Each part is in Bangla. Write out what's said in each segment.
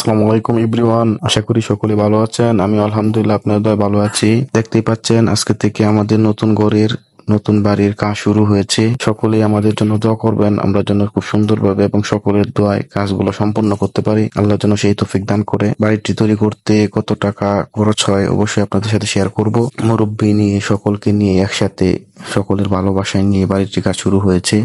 আসসালামু আলাইকুম এভরিওয়ান, আশা করি সকলে ভালো আছেন। আমি আলহামদুলিল্লাহ আপনাদের দয়ায় ভালো আছি। দেখতেই পাচ্ছেন আজকে থেকে আমাদের নতুন বাড়ির কাজ শুরু হয়েছে। সকলেই আমাদের জন্য দোয়া করবেন, আমরা যেন খুব সুন্দরভাবে এবং সকলের দোয়ায় কাজগুলো সম্পন্ন করতে পারি। আল্লাহ যেন সেই তৌফিক দান করে। বাড়িটি তৈরি করতে কত টাকা খরচ হয় অবশ্যই আপনাদের সাথে শেয়ার করব। মুরব্বি নিয়ে সকলকে নিয়ে একসাথে সকলের ভালোবাসায় নিয়ে বাড়িটির কাজ শুরু হয়েছে।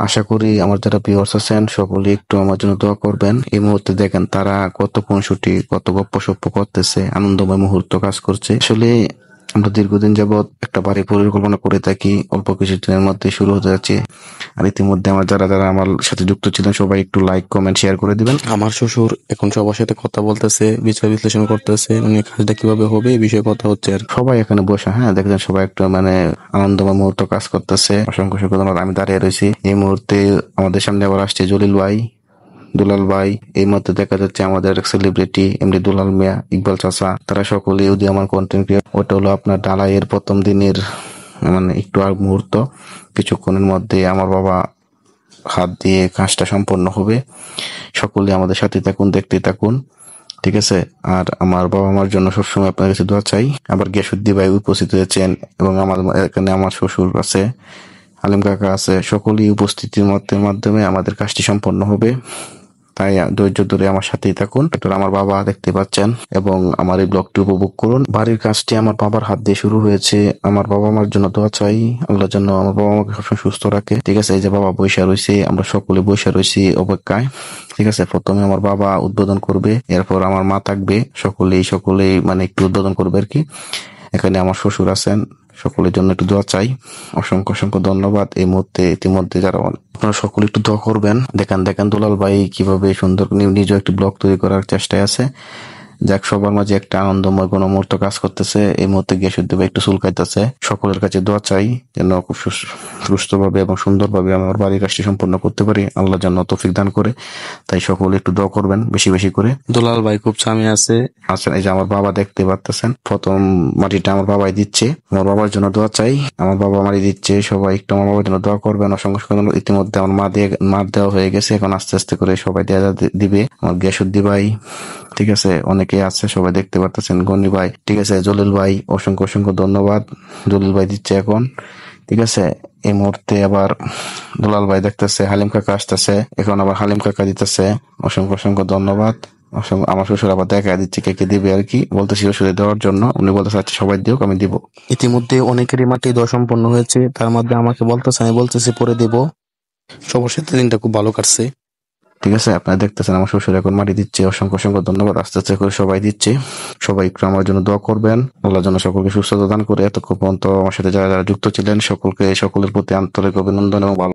আশা করি আমার যারা ভিউয়ার্স আছেন সকলে একটু আমার জন্য দোয়া করবেন। এই মুহূর্তে দেখেন তারা কত খুনসুটি, কত গপ্পসপ্প করতেছে, আনন্দময় মুহূর্ত কাজ করছে। আসলে আমরা দীর্ঘদিন যাবৎ একটা বাড়ি পরিকল্পনা করে থাকি, অল্প কিছুদিনের মধ্যে শুরু হতে যাচ্ছে। আর ইতিমধ্যে আমার যারা যারা আমার সাথে যুক্ত ছিলেন সবাই একটু লাইক, কমেন্ট, শেয়ার করে দিবেন। আমার শ্বশুর এখন সবার সাথে কথা বলতেছে, বিচার বিশ্লেষণ করতেছে, মানে কাজটা কিভাবে হবে এই বিষয়ে কথা হচ্ছে। আর সবাই এখানে বসে, হ্যাঁ দেখছেন সবাই একটু মানে আনন্দময় মুহূর্ত কাজ করতেছে। অসংখ্য অসংখ্য ধন্যবাদ। আমি দাঁড়িয়ে রয়েছি। এই মুহূর্তে আমাদের সামনে আবার আসছে জলিল ভাই, দুলাল ভাই। এই মধ্যে দেখা যাচ্ছে আমাদের সেলিব্রিটি এমডি দুলাল মিয়া, ইকবাল চাচা, তারা সকলে উদীয়মান কন্টেন্ট ক্রিয়েটর। ওটা হলো আপনার ঢালাইয়ের প্রথম দিনের মানে একটু আগ মুহূর্ত। কিছুক্ষণের মধ্যে আমার বাবা হাত দিয়ে কাজটা সম্পন্ন হবে। সকলে আমাদের সাথে থাকুন, দেখতে থাকুন, ঠিক আছে। আর আমার বাবা মার জন্য সবসময় আপনার কাছে দোয়া চাই। আবার গিয়াসুদ্দি ভাই উপস্থিত হয়েছেন এবং আমার এখানে আমার শ্বশুর আছে, হালিম কাকা আছে। সকলেই উপস্থিতির মাধ্যমে আমাদের কাজটি সম্পন্ন হবে। তাই ধৈর্য ধরে আমার সাথেই থাকুন। এটা আমার বাবা দেখতে পাচ্ছেন এবং আমার এই ব্লগটি উপভোগ করুন। বাড়ির কাজটি আমার বাবার হাত দিয়ে শুরু হয়েছে। আমার বাবা মার জন্য দোয়া চাই, আল্লাহ যেন আমার বাবা মাকে সবসময় সুস্থ রাখে, ঠিক আছে। এই যে বাবা বৈশা রয়েছে, আমরা সকলে বৈশা রয়েছি অপেক্ষায়, ঠিক আছে। প্রথমে আমার বাবা উদ্বোধন করবে, এরপর আমার মা থাকবে, সকলেই মানে একটু উদ্বোধন করবে আর কি। এখানে আমার শ্বশুর আছেন, সকলের জন্য একটু দোয়া চাই। অসংখ্য অসংখ্য ধন্যবাদ। এই মুহূর্তে ইতিমধ্যে যারা আপনারা সকলে একটু দোয়া করবেন। দেখেন দুলাল ভাই কিভাবে সুন্দর নিজেও একটি ব্লগ তৈরি করার চেষ্টায় আছে। যাক, সবার মাঝে একটা আনন্দময় কোনো মুহূর্ত কাজ করতেছে। এই মুহূর্তে গিয়াসুদ্দিন ভাই একটু চুলকাইতেছে। সকলের কাছে দোয়া চাই যেন খুব সুস্থভাবে এবং সুন্দরভাবে আমার বাড়ির কাজটি সম্পন্ন করতে পারি। আল্লাহ যেন তৌফিক দান করে। তাই সকলে একটু দোয়া করবেন বেশি বেশি করে। দুলাল ভাই খুব চামি আছে। এই যে আমার বাবা দেখতে পাচ্ছেন, প্রথম মাটিটা আমার বাবাই দিচ্ছে। আমার বাবার জন্য দোয়া চাই। আমার বাবা মাটি দিচ্ছে, সবাই একটু আমার বাবার জন্য দোয়া করবেন। অসংখ্য ধন্যবাদ। ইতিমধ্যে আমার মা দেওয়া হয়ে গেছে, এখন আস্তে আস্তে করে সবাই দিবে। আমার গিয়াসুদ্দিন ভাই, ঠিক আছে, অনেকে আছে, সবাই দেখতে পারতেছেন। গনি ভাই, ঠিক আছে, জলিল ভাই, অসংখ্য অসংখ্য ধন্যবাদ। জলিল ভাই দিচ্ছে এখন, ঠিক আছে। এই মুহূর্তে আবার দুলাল ভাই দেখতেছে, হালিম কাকা আসতেছে, এখন আবার হালিম কাকা দিতেছে। অসংখ্য অসংখ্য ধন্যবাদ। আমার শ্বশুর আবার দেখা দিচ্ছে কে কে দিবে আর কি, বলতেছি শ্বশুরে দেওয়ার জন্য। উনি বলতেছে আচ্ছা সবাই দিও, আমি দিব। ইতিমধ্যে অনেকেরই মাটি দেওয়া সম্পন্ন হয়েছে, তার মধ্যে আমাকে বলতেছে, আমি বলতেছি পরে দিব। সবার সাথে দিনটা খুব ভালো কাটছে, ঠিক আছে। আপনারা দেখতেছেন আমার শ্বশুর এখন মাটি দিচ্ছে। অসংখ্য অসংখ্য ধন্যবাদ। আস্তে আস্তে করে সবাই দিচ্ছে। সবাই একটু আমার জন্য দোয়া করবেন, আল্লাহ যেন সকলকে সুস্থতা দান করে। এতক্ষণ পর্যন্ত আমার সাথে যারা যারা যুক্ত ছিলেন সকলের প্রতি আন্তরিক অভিনন্দন এবং